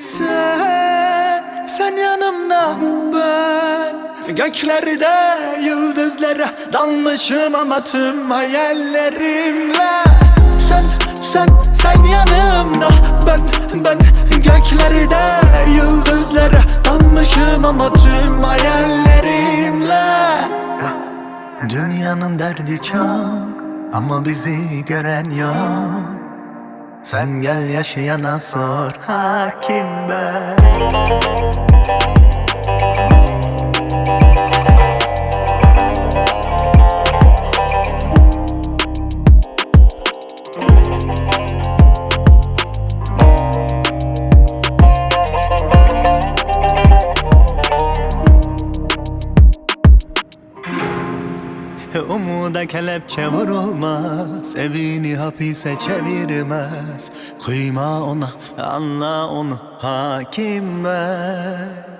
Sen yanımda, ben göklerde yıldızlara dalmışım ama tüm hayallerimle. Sen yanımda, ben göklerde yıldızlara dalmışım ama tüm hayallerimle. Dünyanın derdi çok ama bizi gören yok. Sen gel yaşayana sor, hakim ben. Umuda kelepçe vurulmaz, evini hapise çevirmez. Kıyma ona, anla onu, hakim ben.